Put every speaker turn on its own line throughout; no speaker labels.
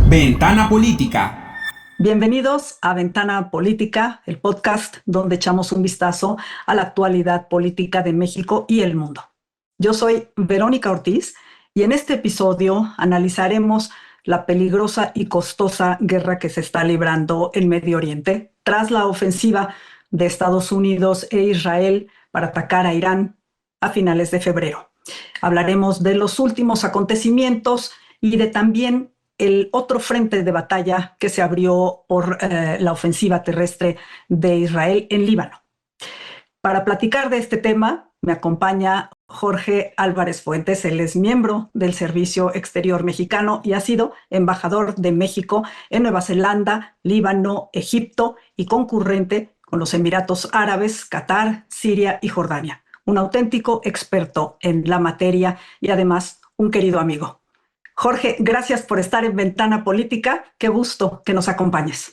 Ventana Política.
Bienvenidos a Ventana Política, el podcast donde echamos un vistazo a la actualidad política de México y el mundo. Yo soy Verónica Ortiz y en este episodio analizaremos la peligrosa y costosa guerra que se está librando en Medio Oriente tras la ofensiva de Estados Unidos e Israel para atacar a Irán a finales de febrero. Hablaremos de los últimos acontecimientos y de también el otro frente de batalla que se abrió por la ofensiva terrestre de Israel en Líbano. Para platicar de este tema me acompaña Jorge Álvarez Fuentes. Él es miembro del Servicio Exterior Mexicano y ha sido embajador de México en Nueva Zelanda, Líbano, Egipto y concurrente con los Emiratos Árabes, Qatar, Siria y Jordania. Un auténtico experto en la materia y además un querido amigo. Jorge, gracias por estar en Ventana Política. Qué gusto que nos acompañes.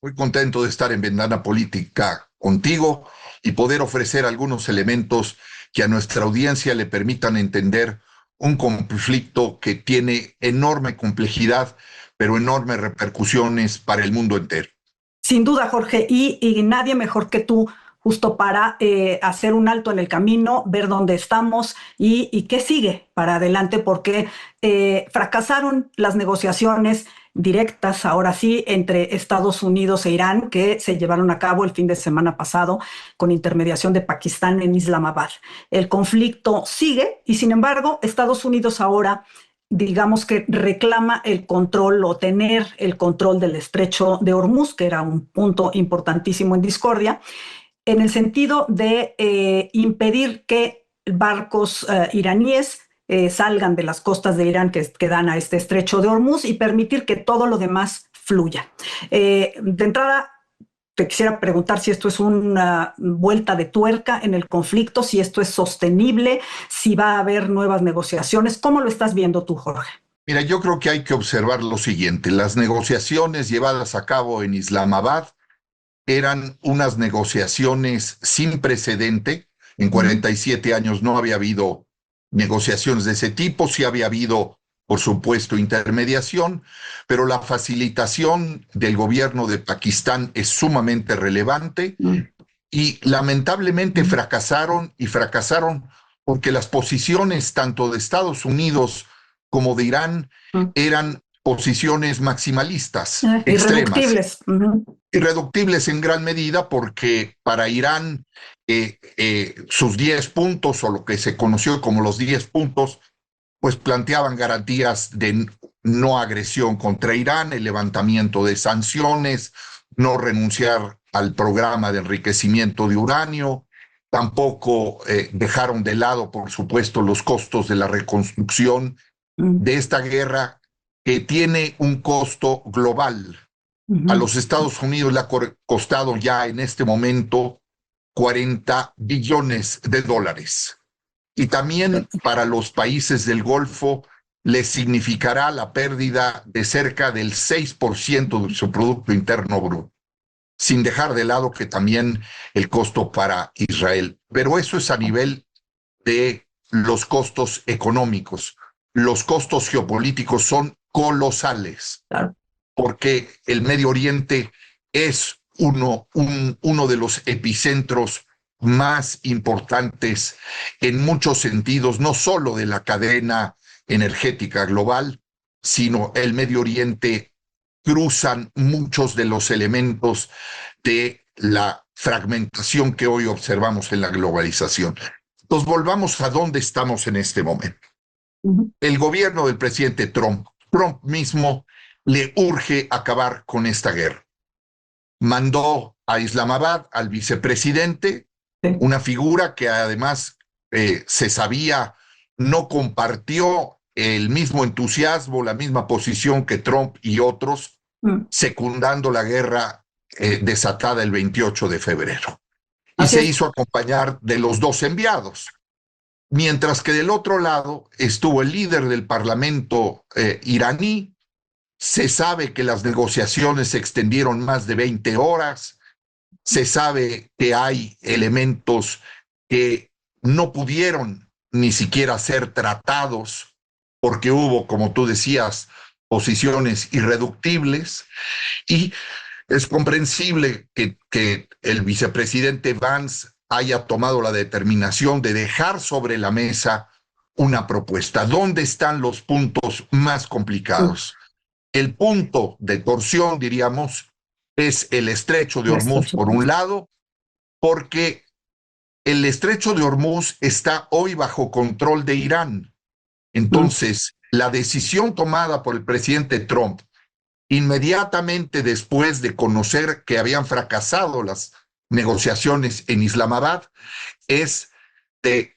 Muy contento de estar en Ventana Política contigo y poder ofrecer algunos elementos que a nuestra audiencia le permitan entender un conflicto que tiene enorme complejidad, pero enormes repercusiones para el mundo entero.
Sin duda, Jorge, y nadie mejor que tú justo para hacer un alto en el camino, ver dónde estamos y qué sigue para adelante, porque fracasaron las negociaciones directas, ahora sí, entre Estados Unidos e Irán, que se llevaron a cabo el fin de semana pasado con intermediación de Pakistán en Islamabad. El conflicto sigue y, sin embargo, Estados Unidos ahora digamos que reclama el control o tener el control del estrecho de Hormuz, que era un punto importantísimo en discordia, en el sentido de impedir que barcos iraníes salgan de las costas de Irán que dan a este estrecho de Hormuz y permitir que todo lo demás fluya. De entrada, te quisiera preguntar si esto es una vuelta de tuerca en el conflicto, si esto es sostenible, si va a haber nuevas negociaciones. ¿Cómo lo estás viendo tú, Jorge?
Mira, yo creo que hay que observar lo siguiente. Las negociaciones llevadas a cabo en Islamabad eran unas negociaciones sin precedente. En 47 años no había habido negociaciones de ese tipo, sí había habido, por supuesto, intermediación, pero la facilitación del gobierno de Pakistán es sumamente relevante y lamentablemente fracasaron porque las posiciones tanto de Estados Unidos como de Irán eran posiciones maximalistas, extremas.
Irreductibles.
Irreductibles en gran medida porque para Irán sus 10 puntos o lo que se conoció como los 10 puntos pues planteaban garantías de no agresión contra Irán, el levantamiento de sanciones, no renunciar al programa de enriquecimiento de uranio, tampoco dejaron de lado, por supuesto, los costos de la reconstrucción de esta guerra que tiene un costo global. A los Estados Unidos le ha costado ya en este momento 40 billones de dólares. Y también para los países del Golfo les significará la pérdida de cerca del 6% de su Producto Interno Bruto, sin dejar de lado que también el costo para Israel. Pero eso es a nivel de los costos económicos. Los costos geopolíticos son colosales.
Claro.
Porque el Medio Oriente es uno de los epicentros más importantes en muchos sentidos, no solo de la cadena energética global, sino el Medio Oriente cruzan muchos de los elementos de la fragmentación que hoy observamos en la globalización. Entonces, volvamos a dónde estamos en este momento. El gobierno del presidente Trump mismo le urge acabar con esta guerra. Mandó a Islamabad al vicepresidente, una figura que además se sabía no compartió el mismo entusiasmo, la misma posición que Trump y otros, secundando la guerra desatada el 28 de febrero. Y se hizo acompañar de los dos enviados. Mientras que del otro lado estuvo el líder del parlamento iraní. Se sabe que las negociaciones se extendieron más de 20 horas. Se sabe que hay elementos que no pudieron ni siquiera ser tratados porque hubo, como tú decías, posiciones irreductibles, y es comprensible que el vicepresidente Vance haya tomado la determinación de dejar sobre la mesa una propuesta. ¿Dónde están los puntos más complicados? El punto de torsión, diríamos, es el estrecho de Hormuz, por un lado, porque el estrecho de Hormuz está hoy bajo control de Irán. Entonces, la decisión tomada por el presidente Trump, inmediatamente después de conocer que habían fracasado las negociaciones en Islamabad, es de,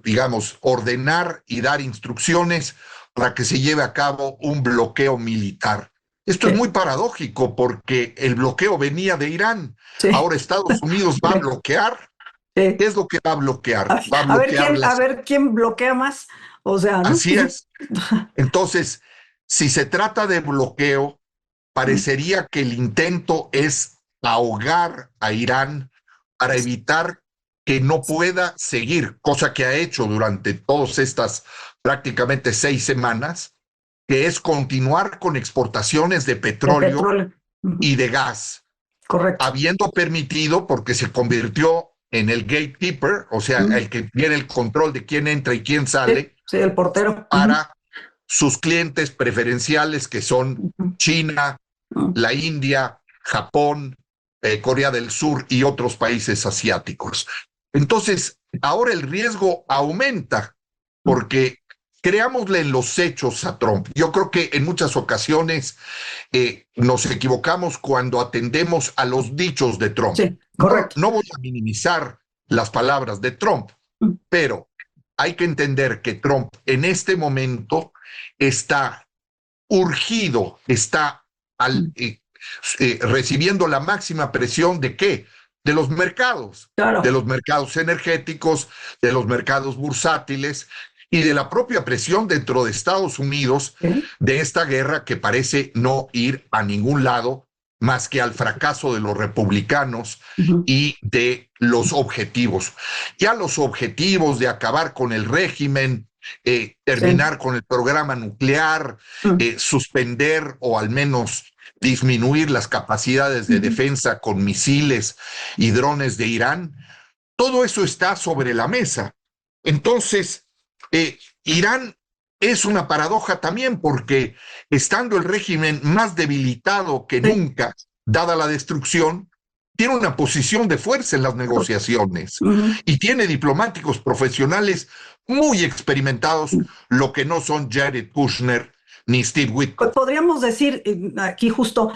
digamos, ordenar y dar instrucciones para que se lleve a cabo un bloqueo militar. Esto es muy paradójico porque el bloqueo venía de Irán. Sí. Ahora Estados Unidos va a bloquear. ¿Qué es lo que va a bloquear? Va a bloquear
a ver quién bloquea más. O sea, ¿no?
Así es. Entonces, si se trata de bloqueo, parecería que el intento es ahogar a Irán para evitar que no pueda seguir, cosa que ha hecho durante todas estas prácticamente 6 semanas, que es continuar con exportaciones de petróleo y de gas.
Correcto.
Habiendo permitido, porque se convirtió en el gatekeeper, o sea, el que tiene el control de quién entra y quién sale.
Sí, el portero.
Para sus clientes preferenciales, que son China, la India, Japón, Corea del Sur y otros países asiáticos. Entonces, ahora el riesgo aumenta porque creámosle en los hechos a Trump. Yo creo que en muchas ocasiones nos equivocamos cuando atendemos a los dichos de Trump.
Sí, correcto.
No voy a minimizar las palabras de Trump, pero hay que entender que Trump en este momento está urgido, está recibiendo la máxima presión ¿de qué? De los mercados,
claro.
De los mercados energéticos, de los mercados bursátiles y de la propia presión dentro de Estados Unidos de esta guerra que parece no ir a ningún lado más que al fracaso de los republicanos y de los objetivos. Ya los objetivos de acabar con el régimen, terminar con el programa nuclear, suspender o al menos disminuir las capacidades de defensa con misiles y drones de Irán, todo eso está sobre la mesa. Entonces, Irán es una paradoja también porque estando el régimen más debilitado que nunca, dada la destrucción, tiene una posición de fuerza en las negociaciones y tiene diplomáticos profesionales muy experimentados, lo que no son Jared Kushner ni Steve Witkoff.
Podríamos decir aquí justo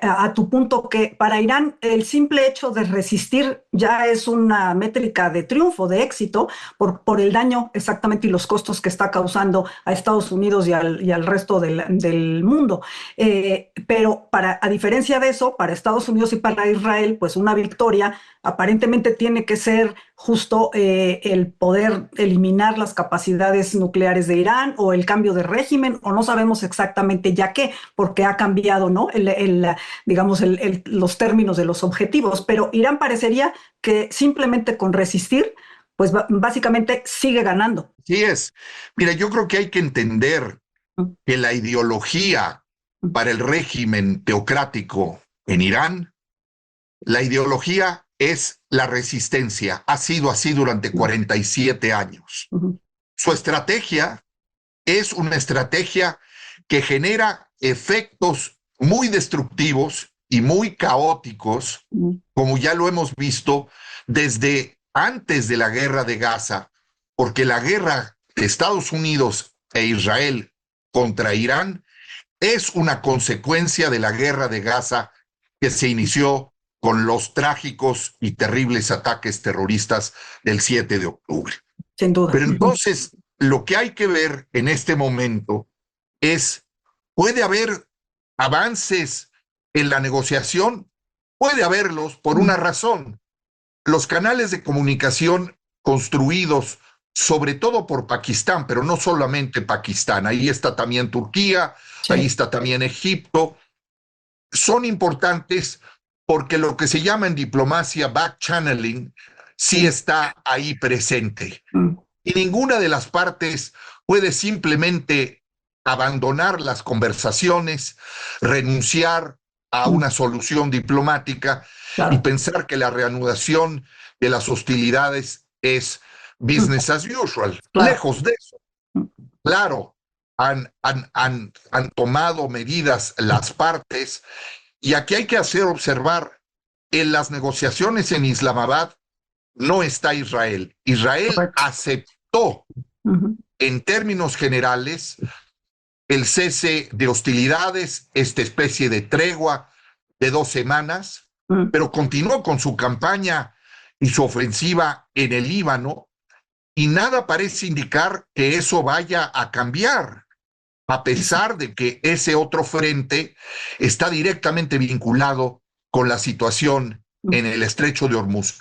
a tu punto que para Irán el simple hecho de resistir ya es una métrica de triunfo, de éxito, por el daño exactamente y los costos que está causando a Estados Unidos y al resto del mundo. Pero a diferencia de eso, para Estados Unidos y para Israel, pues una victoria aparentemente tiene que ser justo el poder eliminar las capacidades nucleares de Irán o el cambio de régimen, o no sabemos exactamente ya qué, porque ha cambiado, ¿no? Digamos, los términos de los objetivos, pero Irán parecería que simplemente con resistir, pues básicamente sigue ganando.
Sí es. Mira, yo creo que hay que entender que la ideología para el régimen teocrático en Irán, la ideología es la resistencia. Ha sido así durante 47 años. Su estrategia es una estrategia que genera efectos muy destructivos y muy caóticos, como ya lo hemos visto desde antes de la guerra de Gaza, porque la guerra de Estados Unidos e Israel contra Irán es una consecuencia de la guerra de Gaza que se inició con los trágicos y terribles ataques terroristas del 7 de octubre.
Sin duda.
Pero entonces, lo que hay que ver en este momento es, ¿puede haber avances en la negociación? Puede haberlos por una razón. Los canales de comunicación construidos sobre todo por Pakistán, pero no solamente Pakistán, ahí está también Turquía, ahí está también Egipto, son importantes porque lo que se llama en diplomacia back-channeling sí está ahí presente. Y ninguna de las partes puede simplemente abandonar las conversaciones, renunciar a una solución diplomática y pensar que la reanudación de las hostilidades es business as usual. Lejos de eso. Claro, han tomado medidas las partes y aquí hay que hacer observar, en las negociaciones en Islamabad no está Israel. Israel aceptó en términos generales el cese de hostilidades, esta especie de tregua de 2 semanas, pero continuó con su campaña y su ofensiva en el Líbano, y nada parece indicar que eso vaya a cambiar, a pesar de que ese otro frente está directamente vinculado con la situación en el Estrecho de Hormuz.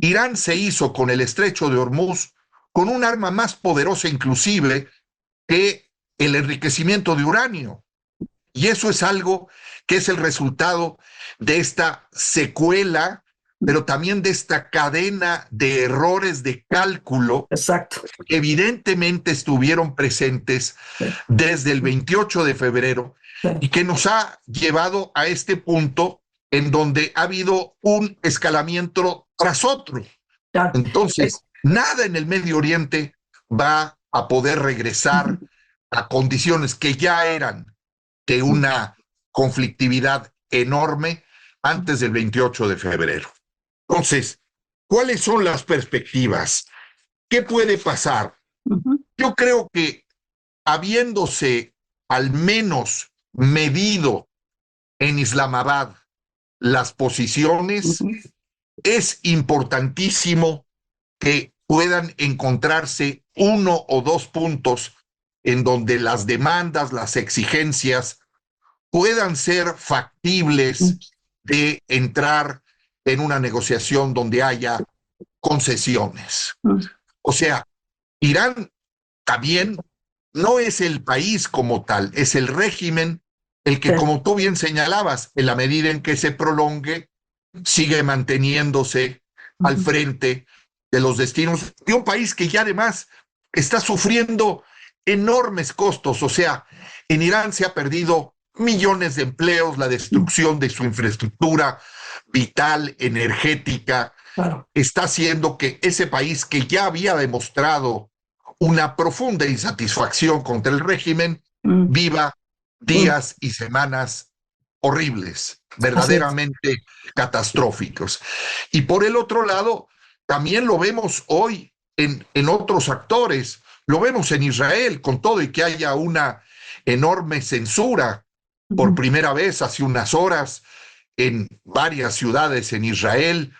Irán se hizo con el Estrecho de Hormuz con un arma más poderosa inclusive que el enriquecimiento de uranio. Y eso es algo que es el resultado de esta secuela, pero también de esta cadena de errores de cálculo.
Exacto.
Que evidentemente estuvieron presentes desde el 28 de febrero y que nos ha llevado a este punto en donde ha habido un escalamiento tras otro. Entonces, nada en el Medio Oriente va a poder regresar a condiciones que ya eran de una conflictividad enorme antes del 28 de febrero. Entonces, ¿cuáles son las perspectivas? ¿Qué puede pasar? Yo creo que habiéndose al menos medido en Islamabad las posiciones, es importantísimo que puedan encontrarse 1 o 2 puntos en donde las demandas, las exigencias puedan ser factibles de entrar en una negociación donde haya concesiones. O sea, Irán también no es el país como tal, es el régimen el que, como tú bien señalabas, en la medida en que se prolongue, sigue manteniéndose al frente de los destinos de un país que ya además está sufriendo enormes costos. O sea, en Irán se ha perdido millones de empleos, la destrucción de su infraestructura vital, energética, está haciendo que ese país que ya había demostrado una profunda insatisfacción contra el régimen viva días y semanas horribles, verdaderamente catastróficos. Y por el otro lado, también lo vemos hoy en otros actores, lo vemos en Israel, con todo y que haya una enorme censura por primera vez hace unas horas en varias ciudades en Israel,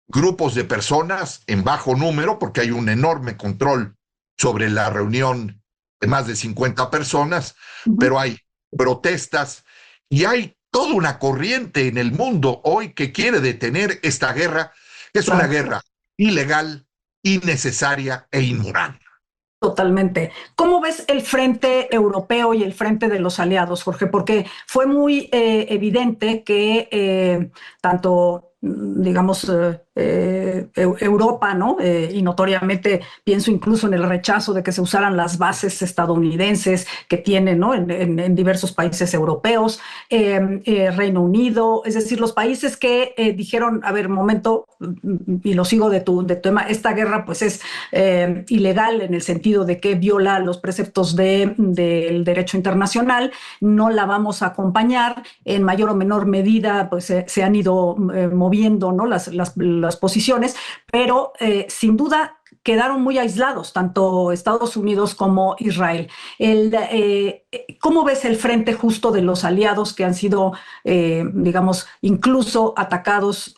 grupos de personas en bajo número, porque hay un enorme control sobre la reunión de más de 50 personas, pero hay protestas y hay toda una corriente en el mundo hoy que quiere detener esta guerra, que es una guerra ilegal, innecesaria e inmoral.
Totalmente. ¿Cómo ves el frente europeo y el frente de los aliados, Jorge? Porque fue muy evidente que tanto, digamos, Europa, ¿no? Y notoriamente pienso incluso en el rechazo de que se usaran las bases estadounidenses que tienen, ¿no? en diversos países europeos, Reino Unido, es decir, los países que dijeron, a ver, momento, y lo sigo de tu tema, esta guerra pues es ilegal en el sentido de que viola los preceptos del derecho internacional, no la vamos a acompañar, en mayor o menor medida pues se han ido moviendo, ¿no? las posiciones, pero sin duda quedaron muy aislados, tanto Estados Unidos como Israel. ¿Cómo ves el frente justo de los aliados que han sido, digamos, incluso atacados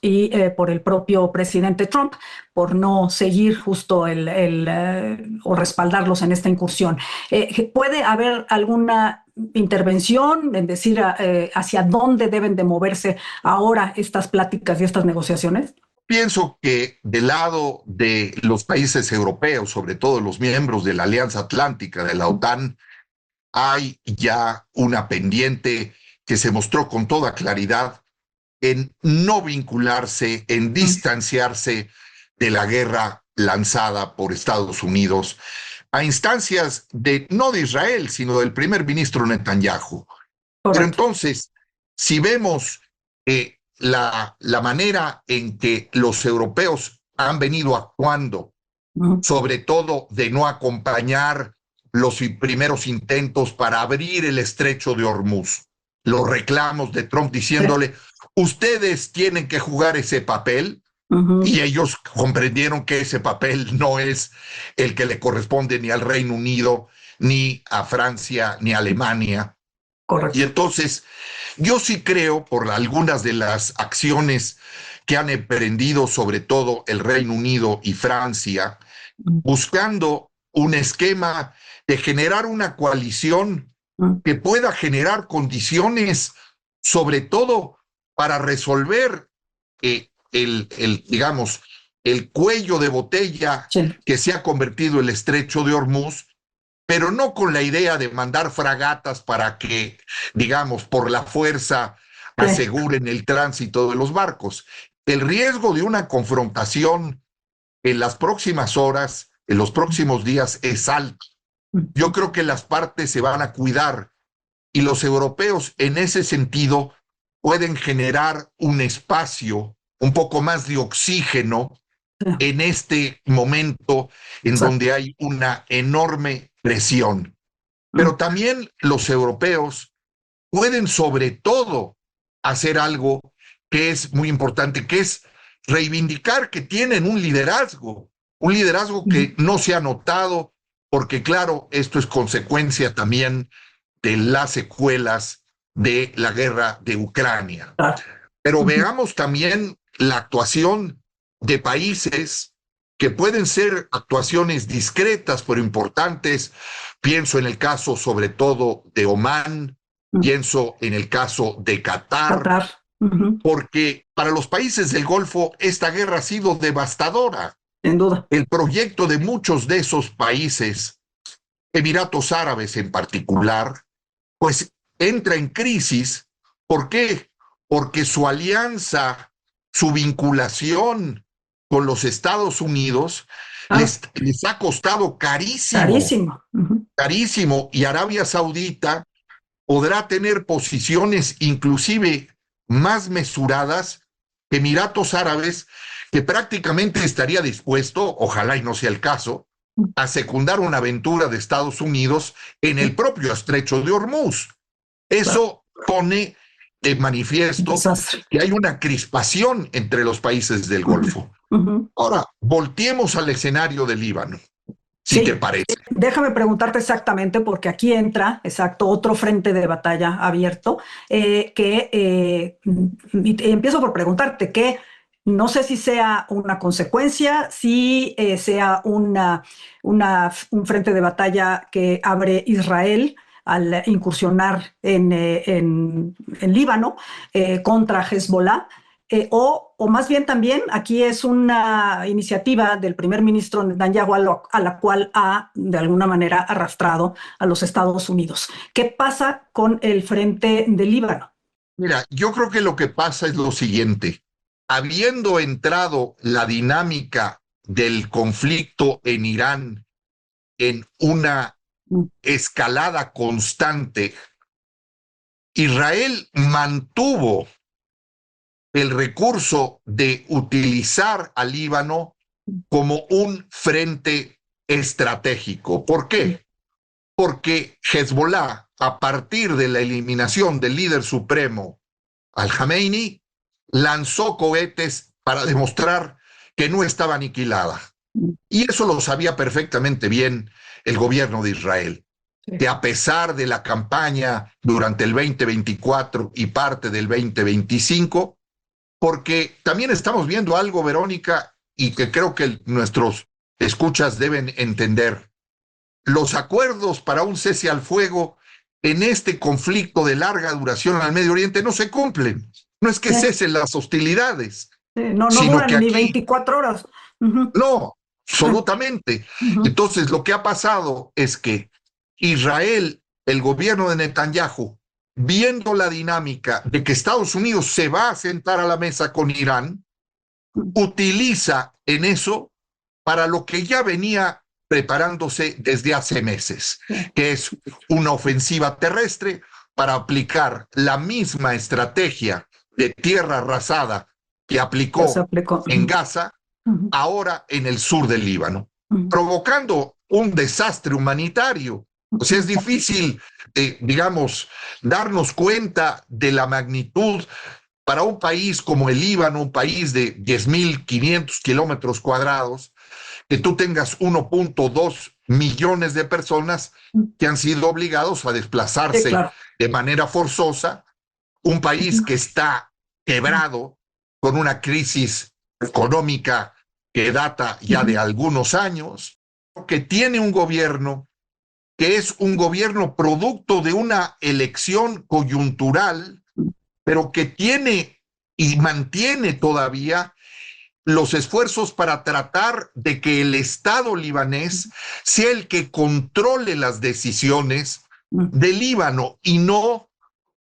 por el propio presidente Trump por no seguir justo o respaldarlos en esta incursión? ¿Puede haber alguna intervención en decir hacia dónde deben de moverse ahora estas pláticas y estas negociaciones?
Pienso que del lado de los países europeos, sobre todo los miembros de la Alianza Atlántica, de la OTAN, hay ya una pendiente que se mostró con toda claridad en no vincularse, en distanciarse de la guerra lanzada por Estados Unidos a instancias no de Israel, sino del primer ministro Netanyahu. Pero entonces, si vemos la manera en que los europeos han venido actuando, sobre todo de no acompañar los primeros intentos para abrir el estrecho de Hormuz, los reclamos de Trump diciéndole, ustedes tienen que jugar ese papel, y ellos comprendieron que ese papel no es el que le corresponde ni al Reino Unido, ni a Francia, ni a Alemania.
Correcto.
Y entonces, yo sí creo, por algunas de las acciones que han emprendido, sobre todo el Reino Unido y Francia, buscando un esquema de generar una coalición que pueda generar condiciones, sobre todo para resolver digamos, el cuello de botella que se ha convertido el estrecho de Hormuz, pero no con la idea de mandar fragatas para que, digamos, por la fuerza aseguren el tránsito de los barcos. El riesgo de una confrontación en las próximas horas, en los próximos días, es alto. Yo creo que las partes se van a cuidar y los europeos en ese sentido pueden generar un espacio, un poco más de oxígeno en este momento en donde hay una enorme presión. Pero también los europeos pueden sobre todo hacer algo que es muy importante, que es reivindicar que tienen un liderazgo que no se ha notado, porque claro, esto es consecuencia también de las secuelas de la guerra de Ucrania. Pero veamos también la actuación de países que pueden ser actuaciones discretas pero importantes. Pienso en el caso sobre todo de Omán, pienso en el caso de Qatar. Porque para los países del Golfo esta guerra ha sido devastadora.
Sin duda.
El proyecto de muchos de esos países, Emiratos Árabes en particular, pues entra en crisis. ¿Por qué? Porque su alianza, su vinculación con los Estados Unidos les ha costado carísimo.
Carísimo.
Carísimo. Y Arabia Saudita podrá tener posiciones inclusive más mesuradas que Emiratos Árabes, que prácticamente estaría dispuesto, ojalá y no sea el caso, a secundar una aventura de Estados Unidos en el propio estrecho de Hormuz. Eso pone de manifiesto que hay una crispación entre los países del Golfo. Ahora, volteemos al escenario del Líbano, si te parece.
Déjame preguntarte exactamente, porque aquí entra, otro frente de batalla abierto, empiezo por preguntarte que no sé si sea una consecuencia, si sea un frente de batalla que abre Israel al incursionar en Líbano contra Hezbollah, o más bien también aquí es una iniciativa del primer ministro Netanyahu a la cual ha de alguna manera arrastrado a los Estados Unidos. ¿Qué pasa con el frente de Líbano?
Mira, yo creo que lo que pasa es lo siguiente. Habiendo entrado la dinámica del conflicto en Irán en una escalada constante, Israel mantuvo el recurso de utilizar al Líbano como un frente estratégico. ¿Por qué? Porque Hezbollah, a partir de la eliminación del líder supremo al-Jamenei, lanzó cohetes para demostrar que no estaba aniquilada. Y eso lo sabía perfectamente bien el gobierno de Israel, que a pesar de la campaña durante el 2024 y parte del 2025, porque también estamos viendo algo, Verónica, y que creo que nuestros escuchas deben entender. Los acuerdos para un cese al fuego en este conflicto de larga duración al Medio Oriente no se cumplen. No es que cesen las hostilidades.
No
sino
duran
que
ni
aquí,
24 horas.
No, absolutamente. Entonces, lo que ha pasado es que Israel, el gobierno de Netanyahu, viendo la dinámica de que Estados Unidos se va a sentar a la mesa con Irán, utiliza en eso para lo que ya venía preparándose desde hace meses, que es una ofensiva terrestre para aplicar la misma estrategia de tierra arrasada que aplicó en Gaza, ahora en el sur del Líbano, provocando un desastre humanitario. O sea, es difícil, digamos, darnos cuenta de la magnitud para un país como el Líbano, un país de 10.500 kilómetros cuadrados, que tú tengas 1.2 millones de personas que han sido obligados a desplazarse de manera forzosa, un país que está quebrado con una crisis económica que data ya de algunos años, que tiene un gobierno que es un gobierno producto de una elección coyuntural, pero que tiene y mantiene todavía los esfuerzos para tratar de que el Estado libanés sea el que controle las decisiones del Líbano y no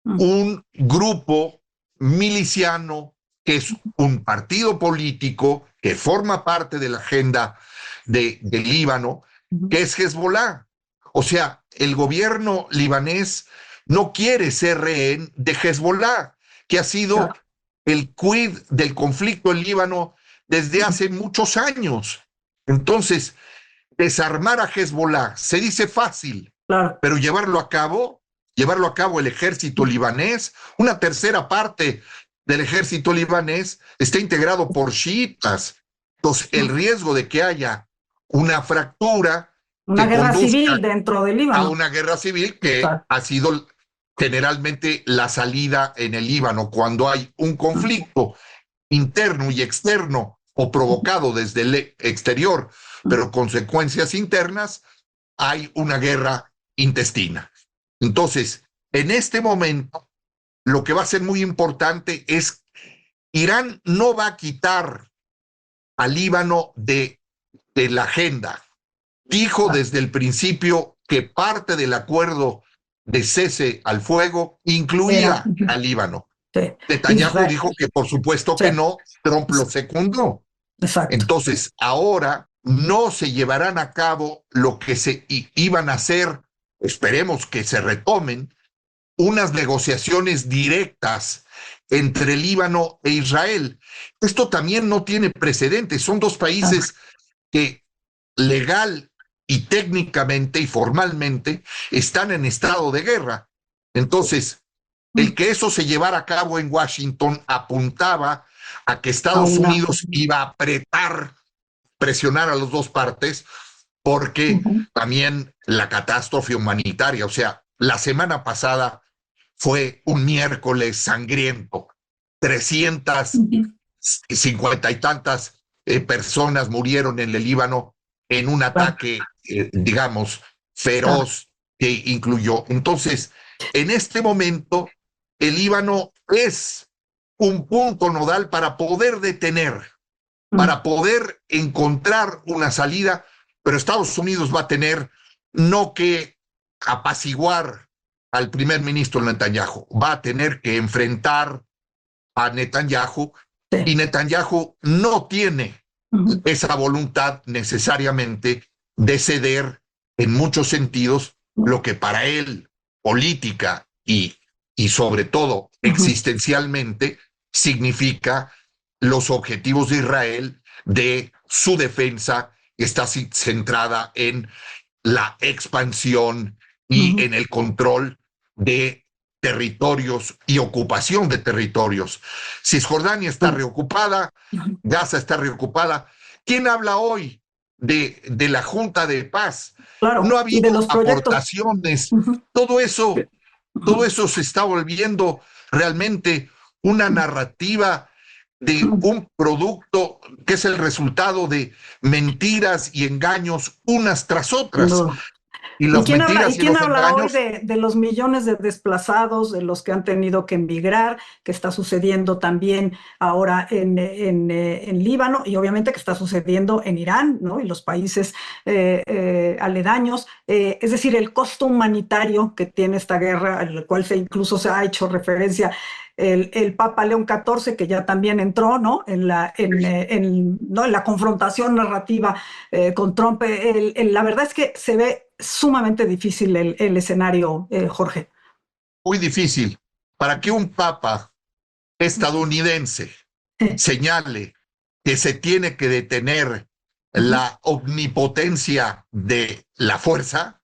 un grupo miliciano que es un partido político que forma parte de la agenda del Líbano, que es Hezbollah. O sea, el gobierno libanés no quiere ser rehén de Hezbollah, que ha sido el quid del conflicto en Líbano desde hace muchos años. Entonces, desarmar a Hezbollah se dice fácil, pero llevarlo a cabo el ejército libanés, una tercera parte del ejército libanés está integrado por chiitas. Entonces, el riesgo de que haya una fractura,
una guerra civil dentro del Líbano,
a una guerra civil que ha sido generalmente la salida en el Líbano cuando hay un conflicto interno y externo o provocado desde el exterior, pero consecuencias internas, hay una guerra intestina. Entonces, en este momento, lo que va a ser muy importante es Irán no va a quitar al Líbano de la agenda. Dijo desde el principio que parte del acuerdo de cese al fuego incluía al Líbano. Netanyahu dijo que por supuesto que no, Trump lo secundó. Entonces, ahora no se llevarán a cabo lo que se iban a hacer, esperemos que se retomen, unas negociaciones directas entre Líbano e Israel. Esto también no tiene precedentes, son dos países que legal y técnicamente y formalmente están en estado de guerra. Entonces, el que eso se llevara a cabo en Washington apuntaba a que Estados Unidos iba a presionar a las dos partes, porque también la catástrofe humanitaria, o sea, la semana pasada fue un miércoles sangriento, 350 y tantas personas murieron en el Líbano en un ataque, digamos, feroz que incluyó. Entonces, en este momento, el Líbano es un punto nodal para poder detener, para poder encontrar una salida, pero Estados Unidos va a tener no que apaciguar al primer ministro Netanyahu, va a tener que enfrentar a Netanyahu, y Netanyahu no tiene esa voluntad necesariamente de ceder en muchos sentidos lo que para él, política y sobre todo existencialmente, significa los objetivos de Israel de su defensa, que está centrada en la expansión y en el control de territorios y ocupación de territorios. Cisjordania está reocupada, Gaza está reocupada. ¿Quién habla hoy de la Junta de Paz? No ha habido aportaciones. Todo eso se está volviendo realmente una narrativa de un producto que es el resultado de mentiras y engaños unas tras otras. Y
¿Y
las
quién habla,
mentiras
y
y
quién
los
hablará hoy
engaños.
de los millones de desplazados, de los que han tenido que emigrar, que está sucediendo también ahora en Líbano y obviamente que está sucediendo en Irán, ¿no? Y los países aledaños? Es decir, el costo humanitario que tiene esta guerra, al cual incluso se ha hecho referencia el Papa León XIV, que ya también entró, ¿no? ¿no? En la confrontación narrativa con Trump. La verdad es que se ve sumamente difícil el escenario, Jorge.
Muy difícil. Para que un papa estadounidense señale que se tiene que detener la omnipotencia de la fuerza,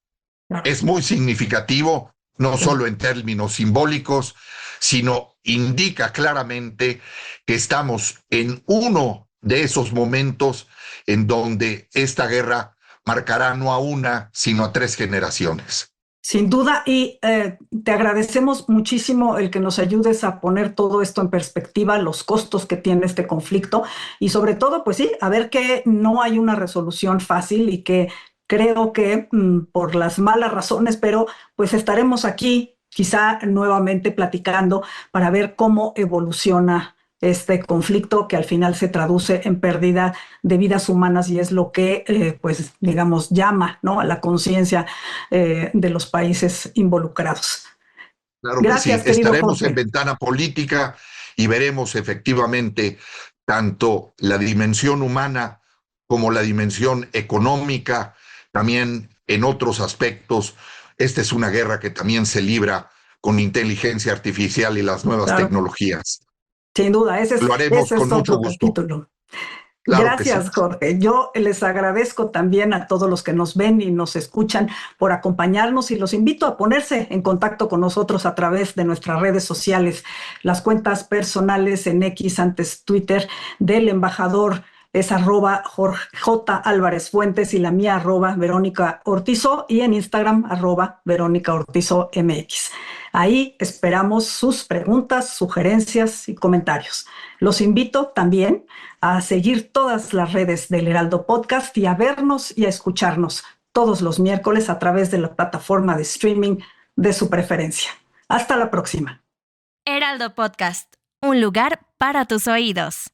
Claro,
es muy significativo, no
claro.
solo en términos simbólicos, sino indica claramente que estamos en uno de esos momentos en donde esta guerra marcará no a una, sino a 3 generaciones.
Sin duda, y te agradecemos muchísimo el que nos ayudes a poner todo esto en perspectiva, los costos que tiene este conflicto y sobre todo, pues sí, a ver que no hay una resolución fácil y que creo que por las malas razones, pero pues estaremos aquí quizá nuevamente platicando para ver cómo evoluciona este conflicto que al final se traduce en pérdida de vidas humanas y es lo que, pues, digamos, llama, ¿no? A la conciencia de los países involucrados.
Claro que sí,
Gracias, querido
estaremos en
Jorge.
ventana política y veremos efectivamente tanto la dimensión humana como la dimensión económica, también en otros aspectos. Esta es una guerra que también se libra con inteligencia artificial y las nuevas
Claro,
tecnologías.
sin duda,
Lo haremos
ese es
con mucho
otro
gusto.
capítulo.
Claro que sí.
Gracias, Jorge. Yo les agradezco también a todos los que nos ven y nos escuchan por acompañarnos y los invito a ponerse en contacto con nosotros a través de nuestras redes sociales, las cuentas personales en X, antes Twitter, del embajador es @J. Álvarez Fuentes y la mía @Verónica Ortizo y en Instagram @Verónica Ortizo MX. Ahí esperamos sus preguntas, sugerencias y comentarios. Los invito también a seguir todas las redes del Heraldo Podcast y a vernos y a escucharnos todos los miércoles a través de la plataforma de streaming de su preferencia. Hasta la próxima.
Heraldo Podcast, un lugar para tus oídos.